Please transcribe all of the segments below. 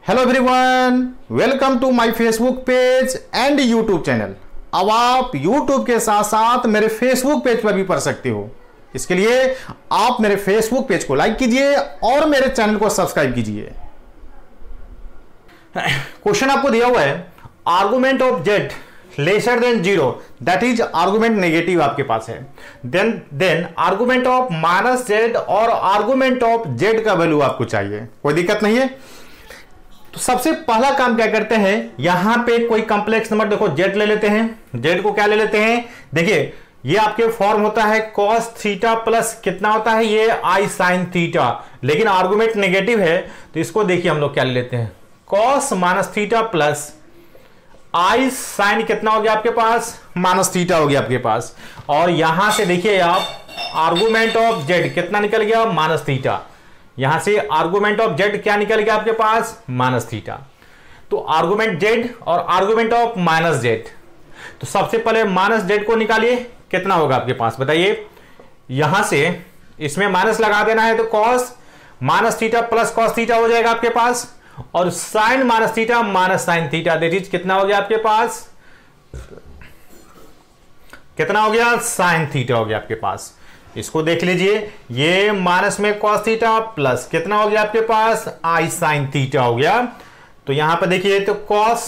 Hello everyone, welcome to my Facebook page and YouTube channel. अब आप YouTube के साथ साथ मेरे फेसबुक पेज पर भी पढ़ सकते हो। इसके लिए आप मेरे फेसबुक पेज को लाइक कीजिए और मेरे चैनल को सब्सक्राइब कीजिए। क्वेश्चन आपको दिया हुआ है, argument of Z lesser than zero, that is argument negative आपके पास है। Then argument of minus Z और आर्गुमेंट ऑफ जेड का वैल्यू आपको चाहिए। कोई दिक्कत नहीं है। तो सबसे पहला काम क्या करते हैं, यहां पे कोई कॉम्प्लेक्स नंबर देखो जेड ले लेते हैं। जेड को क्या ले लेते हैं, देखिए ये आपके फॉर्म होता है cos थीटा प्लस कितना होता है, ये आई साइन थीटा, लेकिन आर्गुमेंट नेगेटिव है तो इसको देखिए हम लोग क्या ले लेते हैं, cos minus theta plus i sign कितना हो गया आपके पास, माइनस थीटा हो गया आपके पास। और यहां से देखिए आप आर्गुमेंट ऑफ जेड कितना निकल गया, माइनस थीटा। यहां से आर्गुमेंट ऑफ जेड क्या निकल गया आपके पास, माइनस थीटा। तो आर्गुमेंट जेड और आर्गुमेंट ऑफ माइनस जेड, तो सबसे पहले माइनस जेड को निकालिए, कितना होगा आपके पास बताइए। यहां से इसमें माइनस लगा देना है तो cos minus theta plus cos theta हो जाएगा आपके पास, और sine minus theta minus sine theta, that is कितना हो गया आपके पास, कितना हो गया, साइन थीटा हो गया आपके पास। इसको देख लीजिए, ये माइनस में cos थीटा प्लस कितना हो गया आपके पास, आई साइन थीटा हो गया। तो यहां पर देखिए तो cos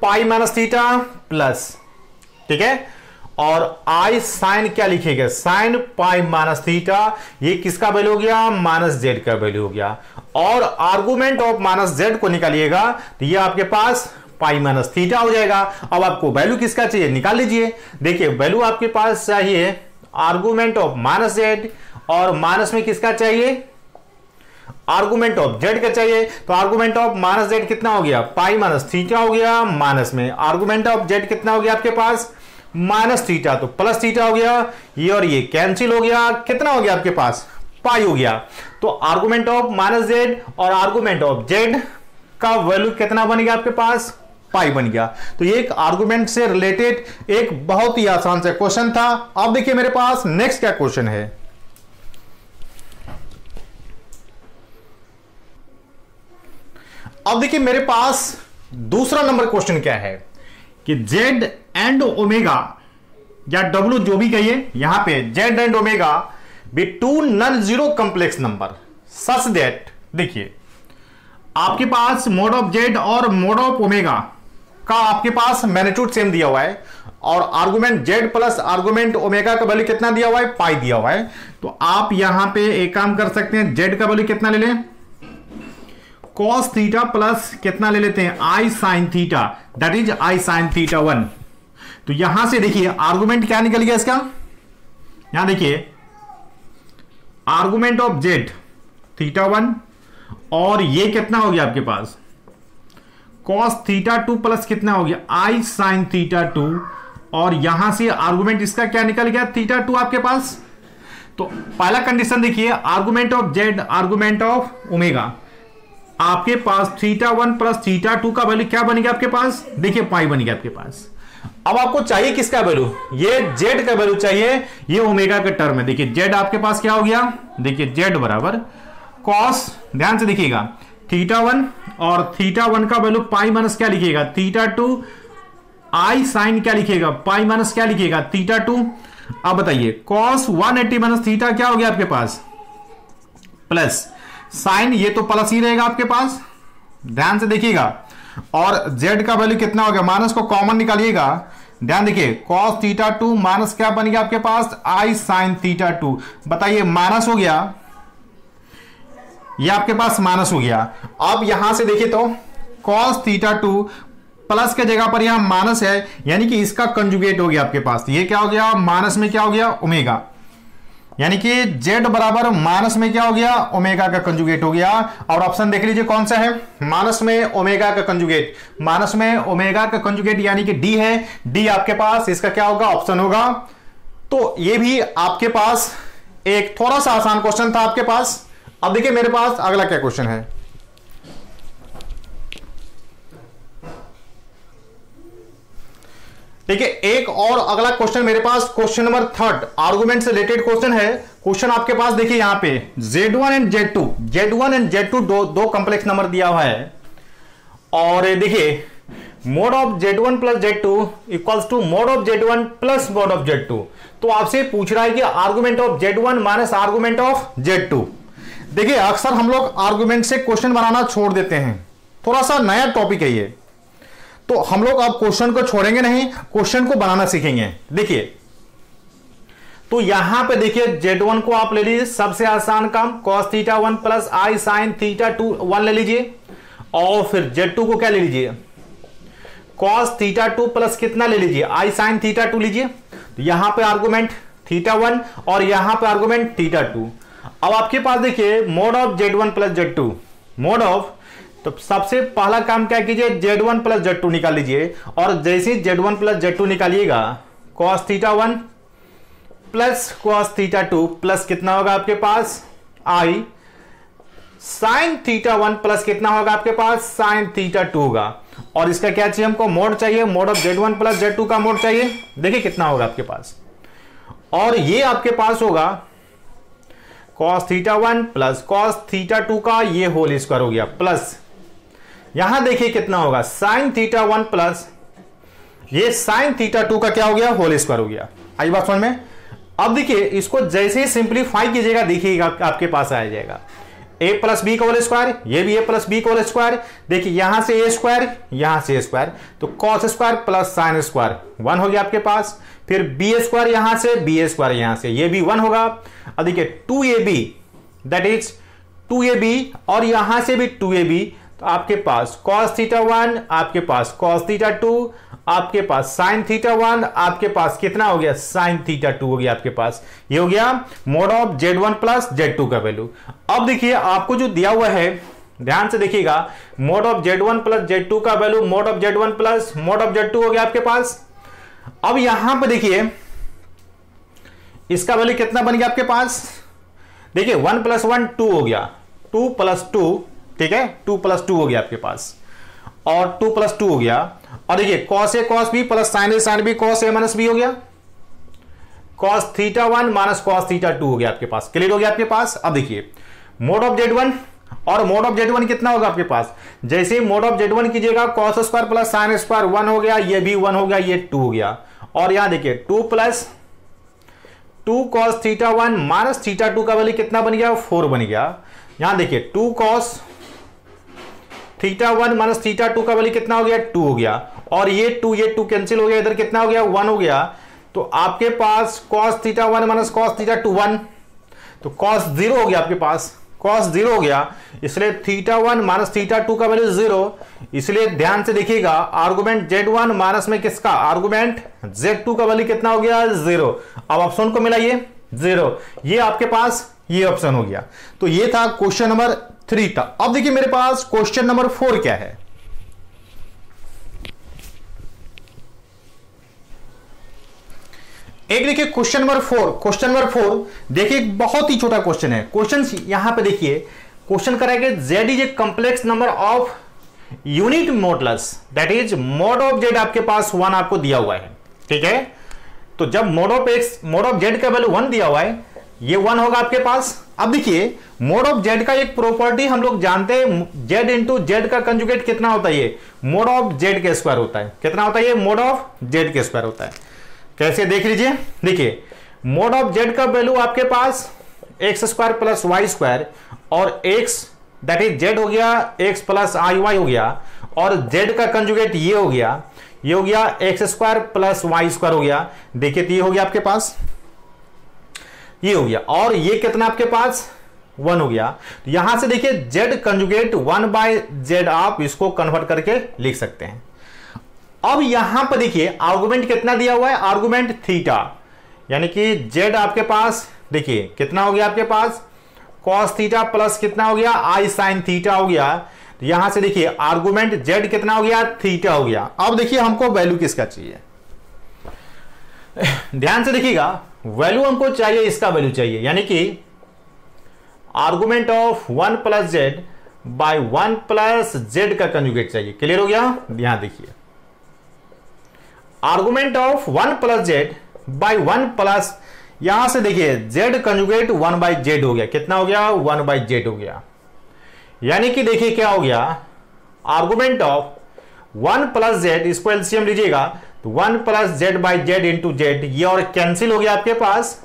pi minus theta plus, ठीक है, और आई साइन क्या लिखेगा, साइन पाई माइनस थीटा, ये किसका वैल्यू हो गया, माइनस जेड का वैल्यू हो गया। और आर्गुमेंट ऑफ माइनस जेड को निकालिएगा तो ये आपके पास पाई माइनस थीटा हो जाएगा। अब आपको वैल्यू किसका चाहिए, निकाल लीजिए। देखिए वैल्यू आपके पास चाहिए आर्गुमेंट ऑफ माइनस जेड, और माइनस में किसका चाहिए, आर्गुमेंट ऑफ जेड का चाहिए। तो आर्गुमेंट ऑफ माइनस जेड कितना हो गया, पाई माइनस थीटा हो गया, माइनस में आर्गुमेंट ऑफ जेड कितना हो गया आपके पास, माइनस थीटा, तो प्लस थीटा हो गया, ये और ये कैंसिल हो गया, कितना हो गया आपके पास, पाई हो गया। तो आर्गुमेंट ऑफ माइनस जेड और आर्गुमेंट ऑफ जेड का वैल्यू कितना बन गया आपके पास, पाई बन गया। तो ये एक आर्गुमेंट से रिलेटेड एक बहुत ही आसान सा क्वेश्चन था। अब देखिए मेरे पास नेक्स्ट क्या क्वेश्चन है। अब देखिए मेरे पास दूसरा नंबर क्वेश्चन क्या है कि जेड एंड ओमेगा या डब्ल्यू जो भी कहिए, यहां पे Z and omega be two non zero complex number such that, देखिए आपके पास मोड ऑफ जेड और मोड ऑफ ओमेगा का आपके पास मैग्नीट्यूड सेम दिया हुआ है, और argument Z plus argument omega का वैल्यू कितना दिया हुआ है, पाई दिया हुआ है। तो आप यहां पे एक काम कर सकते हैं, जेड का वैल्यू कितना ले लें, cos थीटा प्लस कितना ले लेते हैं, i sine theta, that is i sine theta 1। तो यहां से देखिए आर्गुमेंट क्या निकल गया इसका, यहां देखिए आर्गुमेंट ऑफ जेड थीटा 1, और ये कितना हो गया आपके पास, cos थीटा 2 प्लस कितना हो गया, आई साइन थीटा 2, और यहां से आर्गुमेंट इसका क्या निकल गया, थीटा 2 आपके पास। तो पहला कंडीशन देखिए, argument of Z argument of omega, आपके पास थीटा 1 प्लस थीटा 2 का वैल्यू क्या बन गया आपके पास, देखिए पाई बन गया आपके पास। अब आपको चाहिए किसका वैल्यू, ये जेड का वैल्यू चाहिए, ये ओमेगा के टर्म है। देखिए जेड आपके पास क्या हो गया, देखिए जेड बराबर कॉस, ध्यान से देखिएगा, थीटा 1 और थीटा 1 का वैल्यू पाई माइनस क्या लिखिएगा, थीटा 2, आई साइन क्या लिखिएगा, पाई माइनस क्या लिखिएगा, थीटा 2। अब बताइए कॉस 180 माइनस थीटा क्या हो गया आपके पास, प्लस साइन, ये तो प्लस ही रहेगा आपके पास, ध्यान से देखिएगा। और जेड का वैल्यू कितना हो गया, माइनस को कॉमन निकालिएगा, ध्यान देखिए कॉस थीटा 2 माइनस क्या बन गया आपके पास, आई साइन थीटा 2। बताइए माइनस हो गया, ये आपके पास माइनस हो गया। अब यहां से देखिए तो cos थीटा 2 प्लस के जगह पर यहां माइनस है, यानी कि इसका कंजुगेट हो गया आपके पास, ये क्या हो गया, माइनस में क्या हो गया, ओमेगा, यानी कि z बराबर माइनस में क्या हो गया, ओमेगा का कंजुगेट हो गया। और ऑप्शन देख लीजिए कौन सा है, माइनस में ओमेगा का कंजुगेट, माइनस में ओमेगा का कंजुगेट यानी कि डी है, डी आपके पास इसका क्या होगा, ऑप्शन होगा। तो ये भी आपके पास एक थोड़ा सा आसान क्वेश्चन था आपके पास। अब देखिए मेरे पास अगला क्या क्वेश्चन है, देखिए एक और अगला क्वेश्चन मेरे पास, क्वेश्चन नंबर 3 आर्गुमेंट से रिलेटेड क्वेश्चन है। क्वेश्चन आपके पास देखिए यहां पे Z1 एंड Z2 दो कॉम्प्लेक्स नंबर दिया हुआ है और देखिए mod of Z1 plus Z2 equals to mod of Z1 plus mod of Z2। तो आपसे पूछ रहा है कि argument of Z1 minus argument of Z2। देखिए अक्सर हम लोग आर्गुमेंट से क्वेश्चन बनाना छोड़ देते हैं, थोड़ा सा नया टॉपिक है ये, तो हम लोग अब क्वेश्चन को छोड़ेंगे नहीं, क्वेश्चन को बनाना सीखेंगे। देखिए तो यहां पे देखिए Z1 को आप ले लीजिए, सबसे आसान काम cos theta 1 plus i sine theta 2 1 ले लीजिए, और फिर Z2 को क्या ले लीजिए cos थीटा 2 प्लस कितना ले लीजिए आई साइन थीटा 2 लीजिए। तो यहां पे आर्गुमेंट थीटा 1 और यहां पे आर्गुमेंट थीटा 2। अब आपके पास देखिए mod of Z1 plus Z2, mode of, तो सबसे पहला काम क्या कीजिए Z1 प्लस Z2 निकाल लीजिए, और जैसे ही Z1 plus Z2 निकालिएगा cos theta 1 plus cos theta 2 plus कितना होगा आपके पास आई साइन थीटा 1 प्लस कितना होगा आपके पास साइन थीटा 2 होगा। और इसका क्या चाहिए हमको, मोड चाहिए, mode of Z1 plus Z2 का मोड चाहिए। देखिए कितना होगा आपके पास, और ये आपके पास होगा cos theta 1 plus cos theta 2 का ये होल स्क्वायर हो गया, प्लस यहां देखिए कितना होगा साइन थीटा 1 प्लस ये साइन थीटा 2 का क्या हो गया होल स्क्वायर हो गया। आई बात समझ में। अब देखिए इसको जैसे ही सिंप्लीफाई कीजिएगा देखिएगा आपके पास आ जाएगा a प्लस बी का होल स्क्वायर, ये भी a प्लस बी का होल स्क्वायर। देखिए यहां से a स्क्वायर यहां से a स्क्वायर, तो cos square plus sine square 1 हो गया आपके पास, फिर b स्क्वायर यहां से b स्क्वायर यहां से, ये भी 1 होगा। अब देखिए 2ab दैट इज 2ab और यहां से भी 2ab, तो आपके पास cos थीटा 1, आपके पास cos थीटा 2, आपके पास साइन थीटा 1, आपके पास कितना हो गया साइन थीटा 2 हो गया आपके पास। ये हो गया mode of Z1 plus Z2 का वैल्यू। अब देखिए आपको जो दिया हुआ है ध्यान से देखिएगा, mode of Z1 plus Z2 का value mode of Z1 plus mod of Z2 हो गया आपके पास। अब यहां पर देखिए इसका वैल्यू कितना बन गया आपके पास, देखिए 1 प्लस 1 2 हो गया, 2 प्लस 2, ठीक है 2 प्लस 2 हो गया आपके पास, और 2 प्लस 2 हो गया। और देखिए cos a cos b plus sin a sin b cos a minus b हो गया, cos theta 1 minus cos theta 2 हो गया आपके पास। क्लियर हो गया आपके पास। अब देखिए मोड ऑफ Z1 और मोड ऑफ Z1 कितना होगा आपके पास, जैसे ही मोड ऑफ Z1 कीजिएगा cos square plus sin square 1 हो गया, ये भी 1 हो गया, ये 2 हो गया। और यहां देखिए 2 plus 2 cos theta 1 minus theta 2 का वैल्यू कितना बन गया 4 बन गया। यहां देखिए 2 cos थीटा 1 माइनस थीटा 2 का वैल्यू कितना हो गया 2 हो गया, और ये 2 कैंसिल हो गया, इधर कितना हो गया 1 हो गया। तो आपके पास cos theta 1 minus cos theta 2 1, तो cos 0 हो गया आपके पास, cos 0 हो गया, इसलिए थीटा 1 माइनस थीटा 2 का वैल्यू 0। इसलिए ध्यान से देखिएगा आर्गुमेंट Z1 माइनस में किसका आर्गुमेंट Z2 का वैल्यू कितना हो गया 0। अब ऑप्शन को मिलाइए 0, ये आपके पास ये ऑप्शन हो गया। तो ये था क्वेश्चन नंबर 3 था। अब देखिए मेरे पास क्वेश्चन नंबर 4 क्या है। एक देखिए क्वेश्चन नंबर 4 देखिए बहुत ही छोटा क्वेश्चन है। क्वेश्चन यहां पे देखिए क्वेश्चन करेंगे Z is a complex number of unit modulus, that is mode of Z आपके पास 1 आपको दिया हुआ है, ठीक है। तो जब मोड ऑफ Z का वैल्यू 1 दिया हुआ है, ये 1 होगा आपके पास। अब देखिए मोड ऑफ Z का एक प्रॉपर्टी हम लोग जानते हैं, Z इंटू Z का कंजुगेट कितना होता है, ये मोड ऑफ Z के स्क्वायर होता है। कितना होता है ये मोड ऑफ Z के स्क्वायर होता है। कैसे देख लीजिए, देखिए मोड ऑफ Z का वैल्यू आपके पास x square plus Y square, और x दैट इज Z हो गया x प्लस आई वाई हो गया, और Z का कंजुगेट ये हो गया X square plus Y square हो गया। देखिए तो ये हो गया आपके पास, ये हो गया, और ये कितना आपके पास 1 हो गया। तो यहां से देखिए Z कंजुगेट 1 बाय Z आप इसको कन्वर्ट करके लिख सकते हैं। अब यहां पर देखिए आर्गुमेंट कितना दिया हुआ है, आर्गुमेंट थीटा, यानी कि Z आपके पास देखिए कितना हो गया आपके पास cos थीटा प्लस कितना हो गया आई साइन थीटा हो गया। तो यहां से देखिए आर्गुमेंट Z कितना हो गया थीटा हो गया। अब देखिए हमको वैल्यू किसका चाहिए, ध्यान से देखिएगा, वैल्यू हमको चाहिए इसका वैल्यू चाहिए, यानी कि argument of 1 plus Z by 1 plus Z का कंजुगेट चाहिए। क्लियर हो गया। यहां देखिए argument of 1 plus Z by 1 plus, यहां से देखिए जेड कंजुगेट 1 बाई जेड हो गया, कितना हो गया 1 बाई जेड हो गया। यानी कि देखिए क्या हो गया, आर्गुमेंट ऑफ 1 प्लस जेड, इसको एलसीएम लीजिएगा तो 1 plus Z by Z into Z, ये और कैंसिल हो गया आपके पास,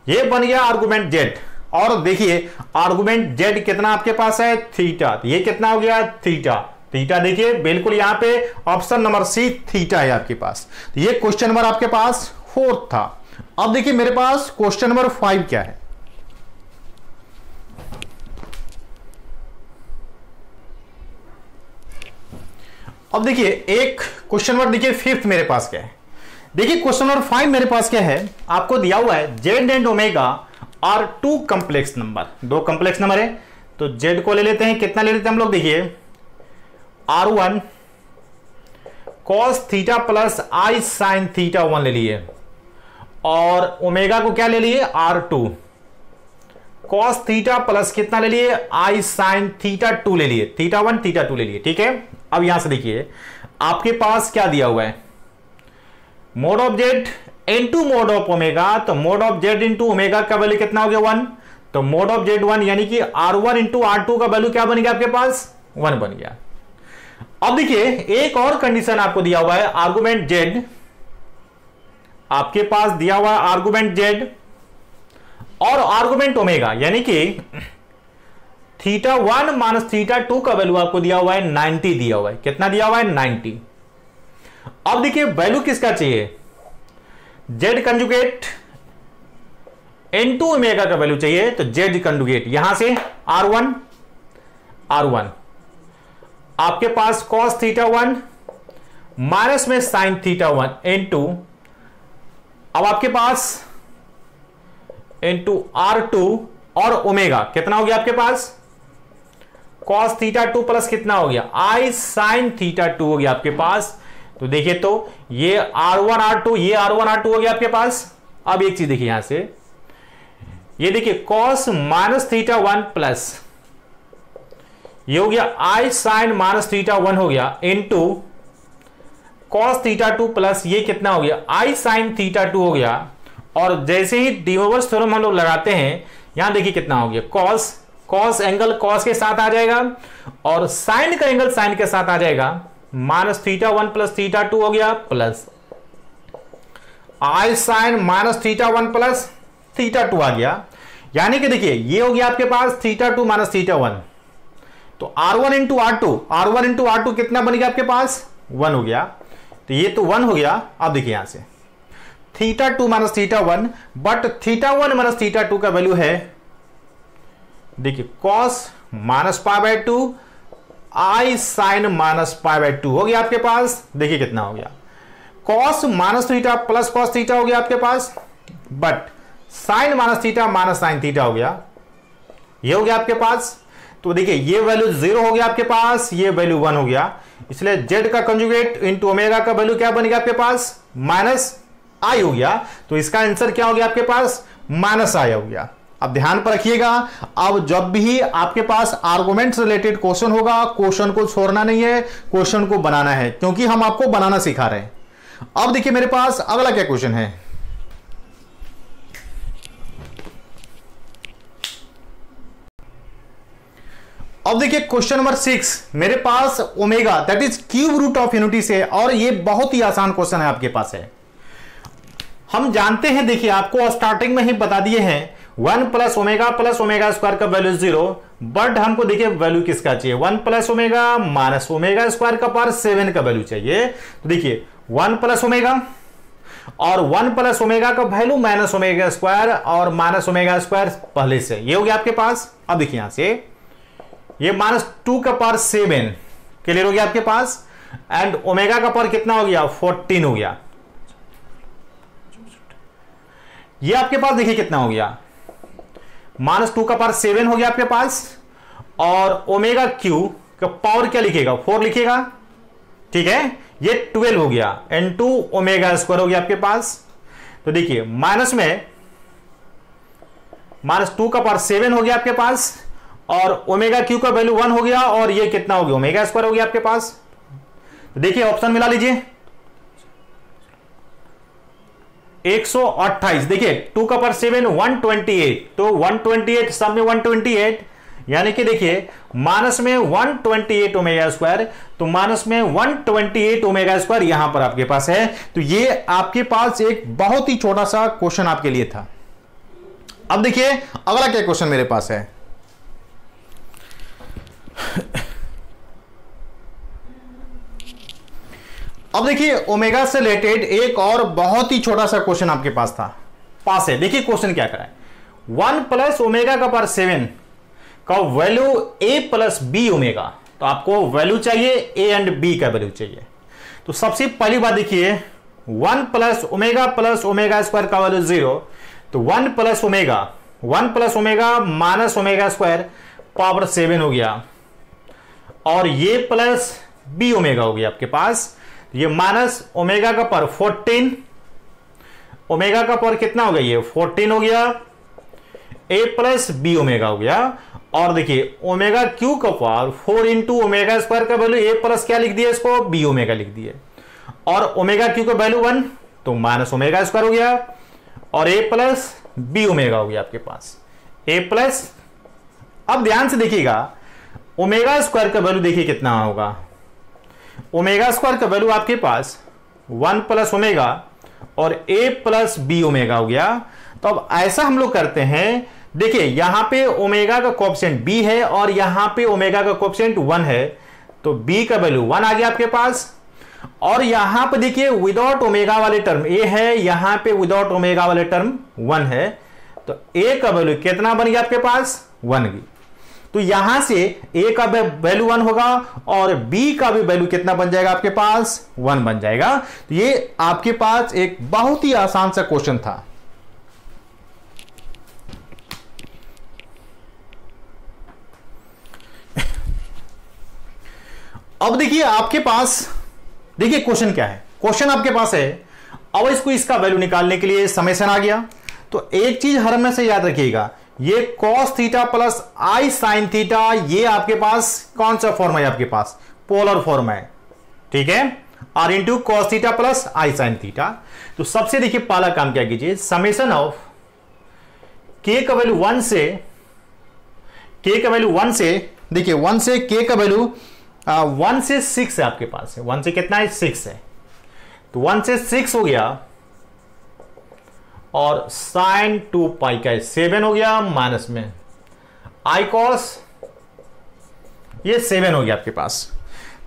ये बन गया आर्गुमेंट जेड। और देखिए आर्गुमेंट जेड कितना आपके पास है थीटा, ये कितना हो गया थीटा, थीटा देखिए बिल्कुल यहां पे ऑप्शन नंबर सी थीटा है आपके पास। तो ये क्वेश्चन नंबर आपके पास 4 था। अब देखिए मेरे पास क्वेश्चन नंबर 5 क्या है। अब देखिए एक क्वेश्चन नंबर देखिए 5 मेरे पास क्या है। देखिए क्वेश्चन नंबर 5 मेरे पास क्या है, आपको दिया हुआ है Z and omega are 2 complex number, 2 complex number है। तो जेड को ले लेते हैं, कितना ले लेते हैं हम लोग, देखिए R1 cos theta plus i sine theta 1 ले लिए, और ओमेगा को क्या ले लिए R2 cos थीटा प्लस कितना ले लिए आई साइन थीटा 2 ले लिए, थीटा 1 थीटा 2 ले लिए, ठीक है। अब यहां से देखिए आपके पास क्या दिया हुआ है, mod of Z into mod of omega, तो mod of Z into omega का वैल्यू कितना हो गया 1, तो मोड ऑफ जेड 1, यानी कि R1 इंटू R2 का वैल्यू क्या बन गया आपके पास 1 बन गया। अब देखिए एक और कंडीशन आपको दिया हुआ है, आर्गुमेंट जेड, आपके पास दिया हुआ आर्गुमेंट जेड और आर्गुमेंट ओमेगा, यानी कि थीटा 1 माइनस थीटा 2 का वैल्यू आपको दिया हुआ है 90 दिया हुआ है, कितना दिया हुआ है 90। अब देखिए वैल्यू किसका चाहिए, जेड कंजुगेट इनटू ओमेगा का वैल्यू चाहिए, तो जेड कंजुगेट यहां से R1 आपके पास cos थीटा 1 माइनस में साइन थीटा 1 इनटू, अब आपके पास इनटू R2 और ओमेगा कितना हो गया आपके पास cos थीटा 2 प्लस कितना हो गया आई साइन थीटा 2 हो गया आपके पास। तो देखिए तो ये R1 R2, ये R1 R2 हो गया आपके पास। अब एक चीज देखिए यहां से, ये देखिए cos माइनस थीटा 1 प्लस ये हो गया आई साइन माइनस थीटा 1 हो गया इनटू cos थीटा 2 प्लस ये कितना हो गया आई साइन थीटा 2 हो गया। और जैसे ही डी मोवर्स थ्योरम हम लोग लगाते हैं, यहां देखिए कितना हो गया cos एंगल cos के साथ आ जाएगा और साइन का एंगल साइन के साथ आ जाएगा, माइनस थीटा 1 प्लस थीटा 2 हो गया plus i sine minus theta 1 plus theta 2 आ गया। यानी कि देखिए ये हो गया आपके पास थीटा 2 माइनस थीटा 1, तो R1 इंटू R2 कितना बन गया आपके पास 1 हो गया, तो ये तो 1 हो गया। अब देखिए यहां से theta 2 minus theta 1, but theta 1 minus theta 2 का वैल्यू है देखिए cos minus pi by 2 I sine minus pi by 2 हो गया आपके पास। देखिए कितना हो गया cos minus theta plus cos theta हो गया आपके पास, but sine minus theta minus sine theta हो गया, ये हो गया आपके पास। तो देखिए ये वैल्यू 0 हो गया आपके पास, ये वैल्यू 1 हो गया, इसलिए जेड का कंजुगेट इनटू ओमेगा का वैल्यू क्या बन गया आपके पास माइनस आई हो गया। तो इसका आंसर क्या हो गया आपके पास माइनस आई हो गया। अब ध्यान पर रखिएगा, अब जब भी आपके पास आर्गुमेंट्स रिलेटेड क्वेश्चन होगा, क्वेश्चन को छोड़ना नहीं है, क्वेश्चन को बनाना है, क्योंकि हम आपको बनाना सिखा रहे हैं। अब देखिए मेरे पास अगला क्या क्वेश्चन है, अब देखिए क्वेश्चन नंबर 6 मेरे पास omega that is cube root of unity से, और ये बहुत ही आसान क्वेश्चन है आपके पास है। हम जानते हैं, देखिए आपको स्टार्टिंग में ही बता दिए हैं 1 प्लस ओमेगा स्क्वायर का वैल्यू 0, बट हमको देखिए वैल्यू किसका चाहिए 1 plus omega minus omega square का पावर 7 का वैल्यू चाहिए। तो देखिए 1 प्लस ओमेगा और 1 प्लस ओमेगा का वैल्यू माइनस ओमेगा स्क्वायर और माइनस ओमेगा स्क्वायर पहले से, ये हो गया आपके पास। अब देखिए यहां से ये -2 का पावर 7 क्लियर हो गया आपके पास, एंड ओमेगा का पावर कितना हो गया 14 हो गया। ये आपके पास देखिए कितना हो गया -2 का पावर 7 हो गया आपके पास, और ओमेगा क्यू का पावर क्या लिखेगा 4 लिखेगा, ठीक है, ये 12 हो गया इनटू ओमेगा स्क्वायर हो गया आपके पास। तो देखिए माइनस में -2 का पावर 7 हो गया आपके पास, और ओमेगा क्यू का वैल्यू 1 हो गया, और ये कितना हो गया ओमेगा स्क्वायर हो गया आपके पास। तो देखिए ऑप्शन मिला लीजिए, 128, देखिए 2 का पावर 7 128, तो 128 सब में 128, यानी कि देखिए माइनस में 128 ओमेगा स्क्वायर, तो माइनस में 128 ओमेगा स्क्वायर यहां पर आपके पास है। तो ये आपके पास एक बहुत ही छोटा सा क्वेश्चन आपके लिए था। अब देखिए अगला क्या क्वेश्चन मेरे पास है। अब देखिए ओमेगा से रिलेटेड एक और बहुत ही छोटा सा क्वेश्चन आपके पास है। देखिए क्वेश्चन क्या करा है, 1 प्लस ओमेगा का पावर 7 का value a plus B omega, तो आपको वैल्यू चाहिए a एंड b का वैल्यू चाहिए। तो सबसे पहली बात देखिए 1 प्लस ओमेगा स्क्वायर का वैल्यू 0, तो 1 plus omega minus omega square power 7 हो गया, और ये प्लस बी ओमेगा हो गया आपके पास। ये माइनस ओमेगा का पावर 14, ओमेगा का पावर कितना हो गया, ये 14 हो गया, a प्लस बी ओमेगा हो गया। और देखिए ओमेगा क्यू का पावर 4 इंटू ओमेगा स्क्वायर का वैल्यू a प्लस क्या लिख दिया, इसको बी ओमेगा लिख दिए, और ओमेगा क्यू का वैल्यू 1, तो माइनस ओमेगा स्क्वायर हो गया, और a प्लस बी ओमेगा हो गया आपके पास a प्लस। अब ध्यान से देखिएगा ओमेगा स्क्वायर का वैल्यू देखिए कितना होगा, ओमेगा स्क्वायर का वैल्यू आपके पास 1 प्लस ओमेगा और a प्लस बी ओमेगा हो गया। तो अब ऐसा हम लोग करते हैं, देखिए यहां पे ओमेगा का कोएफिशिएंट b है और यहां पे ओमेगा का कोएफिशिएंट 1 है, तो b का वैल्यू 1 आ गया आपके पास। और यहां पे देखिए विदाउट ओमेगा वाले टर्म a है, यहां पे विदाउट ओमेगा वाले टर्म 1 है, तो a का वैल्यू कितना बन गया आपके पास, 1 की। तो यहां से a का वैल्यू 1 होगा और b का भी वैल्यू कितना बन जाएगा आपके पास, 1 बन जाएगा। तो ये आपके पास एक बहुत ही आसान सा क्वेश्चन था। अब देखिए आपके पास, देखिए क्वेश्चन क्या है, क्वेश्चन आपके पास है। अब इसका वैल्यू निकालने के लिए समेशन आ गया। तो एक चीज हर में से याद रखिएगा, ये cos theta plus i sine theta, ये आपके पास कौन सा फॉर्म है, आपके पास पोलर फॉर्म है, ठीक है, r into cos theta plus i sine theta. तो सबसे देखिए पहला काम क्या कीजिए, समेशन ऑफ k का वैल्यू 1 से, k का वैल्यू 1 से, देखिए 1 से k का वैल्यू 1 से 6 है आपके पास, 1 से कितना है, 6 है, तो 1 से 6 हो गया, और साइन 2 पाई का 7 हो गया, माइनस में आई कॉस ये 7 हो गया आपके पास।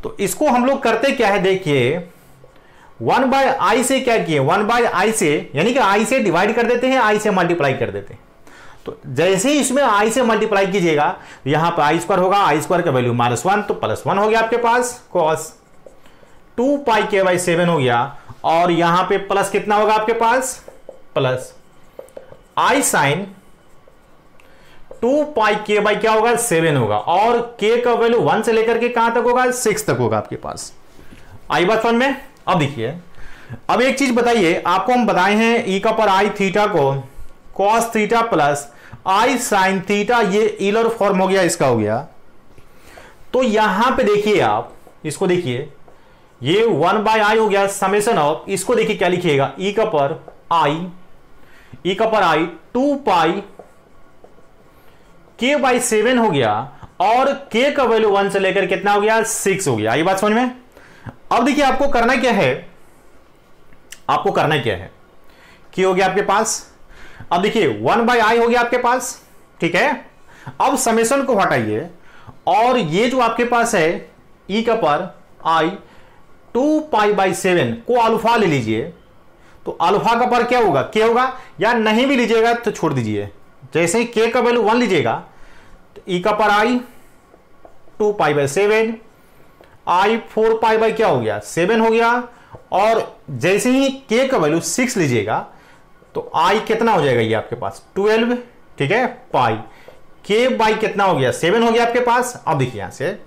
तो इसको हम लोग करते क्या है, देखिए 1 बाय आई से क्या किए, 1 बाय आई से यानी कि आई से डिवाइड कर देते हैं, आई से मल्टीप्लाई कर देते हैं। तो जैसे ही इसमें आई से मल्टीप्लाई कीजिएगा, यहां पर आई स्क्वायर होगा, आई स्क्वायर का वैल्यू -1, तो +1 हो गया आपके पास, कॉस 2 पाई के बाई 7 हो गया, और यहां पे प्लस कितना होगा आपके पास, प्लस आई साइन 2 पाई के बाई क्या होगा, 7 होगा, और के का वैल्यू 1 से लेकर के कहां तक होगा, 6 तक होगा आपके पास। आई बात समझ में। अब देखिए, अब एक चीज बताइए, आपको हम बताए हैं ई का पर आई थीटा को cos theta plus i sine theta, ये ईलर फॉर्म हो गया, इसका हो गया। तो यहां पे देखिए आप इसको देखिए, ये 1 बाय आई हो गया, समेशन ऑफ, इसको देखिए क्या लिखिएगा, ई का पर आई 2 पाई के बाई 7 हो गया, और के का वैल्यू 1 से लेकर कितना हो गया, 6 हो गया। ये बात समझ में। अब देखिए आपको करना क्या है, क्या हो गया आपके पास, अब देखिए 1 बाय आई हो गया आपके पास, ठीक है। अब समेशन को हटाइए, और ये जो आपके पास है ई का पर आई 2 पाई बाई 7 को अल्फा ले लीजिए, तो अल्फा का पर क्या होगा, के होगा, या नहीं भी लीजिएगा तो छोड़ दीजिए। जैसे ही के का वैल्यू 1 लीजिएगा, तो ई का पर आई 2 pi by 7, I 4 pi by क्या हो गया, 7 हो गया, और जैसे ही के का वैल्यू 6 लीजिएगा, तो आई कितना हो जाएगा, ये आपके पास 12, ठीक है, पाई के बाई कितना हो गया, 7 हो गया आपके पास। अब देखिए यहां से,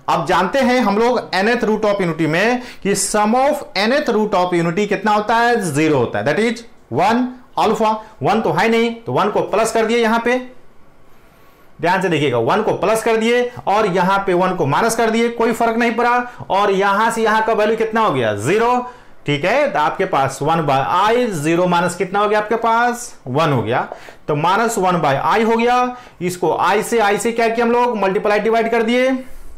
अब जानते हैं हम लोग nth रूट ऑफ यूनिटी में कि sum of nth root of unity कितना होता है, 0 होता है, दैट इज 1। अल्फा 1 तो है नहीं, तो 1 को प्लस कर दिए, यहां पे ध्यान से देखिएगा, 1 को प्लस कर दिए और यहां पे 1 को माइनस कर दिए, कोई फर्क नहीं पड़ा, और यहां से यहां का वैल्यू कितना हो गया, 0। ठीक है, तो आपके पास 1/i, 0 माइनस कितना हो गया आपके पास 1 हो गया, तो माइनस 1/i हो गया। इसको i से क्या किया हम लोग, मल्टीप्लाई डिवाइड कर दिए,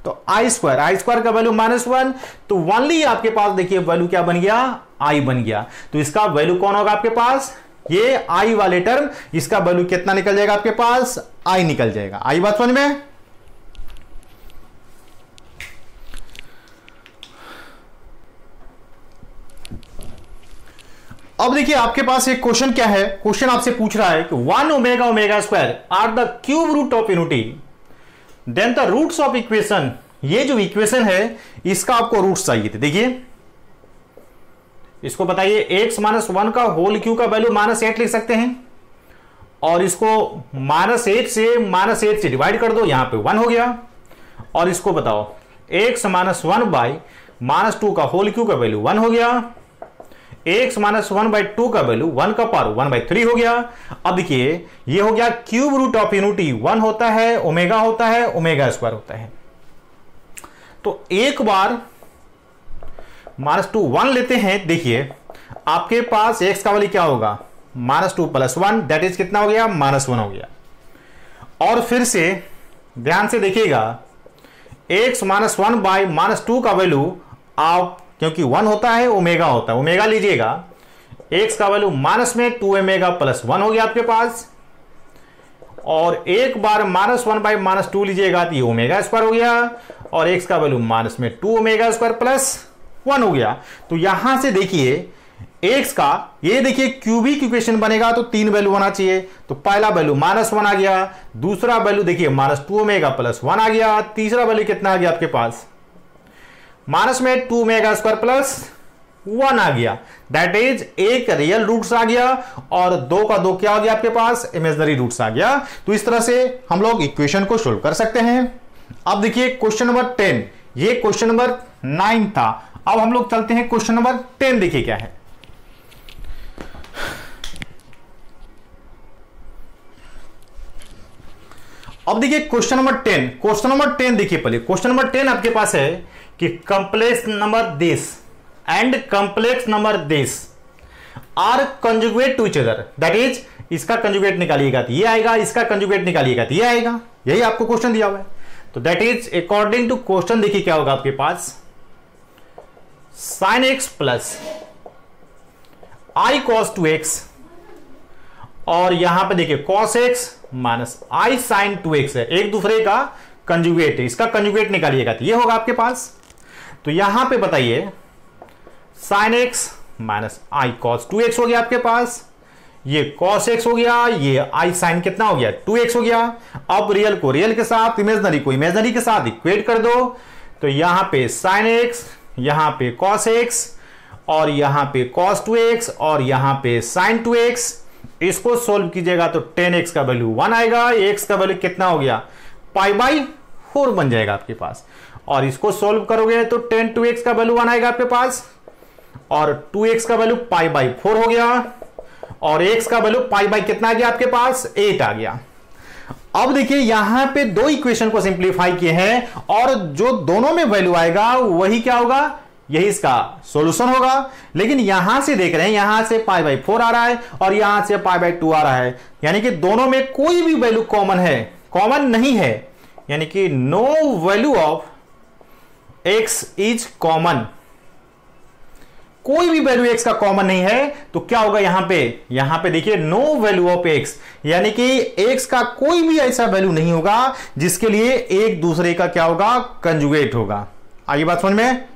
तो i स्क्वायर का वैल्यू -1, तो ओनली आपके पास देखिए वैल्यू क्या बन गया, i बन गया। तो इसका वैल्यू कौन होगा आपके पास, ये i वाले टर्म, इसका वैल्यू कितना निकल जाएगा आपके पास, i निकल जाएगा। आई बात समझ में। अब देखिए आपके पास एक क्वेश्चन क्या है, क्वेश्चन आपसे पूछ रहा है कि 1 omega omega square are the cube root of unity, then the roots of equation. ये जो इक्वेशन है इसका आपको रूट्स चाहिए थे। देखिए इसको बताइए, x माइनस 1 का होल क्यू का वैल्यू -8 लिख सकते हैं, और इसको -8 से डिवाइड कर दो, यहां पे 1 हो गया। और इसको बताओ x माइनस 1/-2 का होल क्यू का वैल्यू 1 हो गया, x माइनस 1/2 का वैल्यू 1 का पावर 1/3 हो गया। अब देखिए ये हो गया क्यूब रूट ऑफ यूनिटी, 1 होता है, ओमेगा होता है, ओमेगा स्क्वायर होता है। तो एक बार -2 1 लेते हैं, देखिए आपके पास x का वैल्यू क्या होगा, -2 + 1 दैट इज कितना हो गया, -1 हो गया। और फिर से ध्यान से देखिएगा, x माइनस 1/-2 का वैल्यू आप, क्योंकि 1 होता है, ओमेगा होता है, ओमेगा लीजिएगा, x का वैल्यू माइनस में 2 ओमेगा + 1 हो गया आपके पास। और एक बार -1/-2 लीजिएगा तो ये ओमेगा स्क्वायर हो गया, और x का वैल्यू माइनस में 2 ओमेगा स्क्वायर + 1 हो गया। तो यहां से देखिए x का, ये देखिए क्यूबिक इक्वेशन बनेगा तो 3 वैल्यू होना चाहिए। तो पहला वैल्यू -1 आ गया, दूसरा वैल्यू देखिए -2 ओमेगा + 1 आ गया, तीसरा वैल्यू कितना आ गया आपके पास, माइनस में 2 ओमेगा स्क्वायर + 1 आ गया। दैट इज एक रियल रूट्स आ गया, और 2 का 2 क्या हो गया आपके पास, इमेजिनरी रूट्स आ गया। तो इस तरह से हम लोग इक्वेशन को सोल्व कर सकते हैं। अब देखिए क्वेश्चन नंबर 10, ये क्वेश्चन नंबर 9 था। अब हम लोग चलते हैं क्वेश्चन नंबर 10, देखिए क्या है। अब देखिए क्वेश्चन नंबर 10 देखिए, पहले क्वेश्चन नंबर 10 आपके पास है कि complex number this and complex number this are conjugate to each other, that is इसका कंजुगेट निकालिएगा तो ये आएगा, इसका कंजुगेट निकालिएगा तो ये आएगा। यही आपको क्वेश्चन दिया हुआ है। तो that is according to question देखिए क्या होगा आपके पास, sin x plus i cos 2x, और यहां पे देखिए cos x minus i sin 2x है, एक दूसरे का कंजुगेट है, इसका कंजुगेट निकालिएगा तो ये होगा आपके पास। तो यहां पे बताइए sin x minus i cos 2x हो गया आपके पास, ये cos x हो गया, ये i sin कितना हो गया 2x हो गया। अब रियल को रियल के साथ, इमेजिनरी को इमेजिनरी के साथ इक्वेट कर दो, तो यहां पे sin x, यहां पे cos x, और यहां पे cos 2x, और यहां पे sin 2x। इसको सोल्व कीजिएगा तो 10x का वैल्यू 1 आएगा, x का वैल्यू कितना हो गया π/4 बन जाएगा आपके पास। और इसको सोल्व करोगे तो 10 2x का वैल्यू 1 आएगा आपके पास, और 2x का वैल्यू π/4 हो गया, और x का वैल्यू π/ कितना आ गया आपके पास 8 आ गया। अब देखिए यहां पे दो इक्वेशन को सिंप्लीफाई किए हैं, और जो दोनों में वैल्यू आएगा वही क्या होगा, यही इसका सॉल्यूशन होगा। लेकिन यहां से देख रहे हैं, यहां से π/4 आ रहा है और यहां से π/2 आ रहा है, यानी कि दोनों में कोई भी वैल्यू कॉमन नहीं है, यानी कि no value of x is common, कोई भी वैल्यू x का कॉमन नहीं है। तो क्या होगा यहां पे देखिए नो वैल्यू ऑफ x, यानी कि x का कोई भी ऐसा वैल्यू नहीं होगा जिसके लिए एक दूसरे का क्या होगा, कंजुगेट होगा। आगे बात समझ में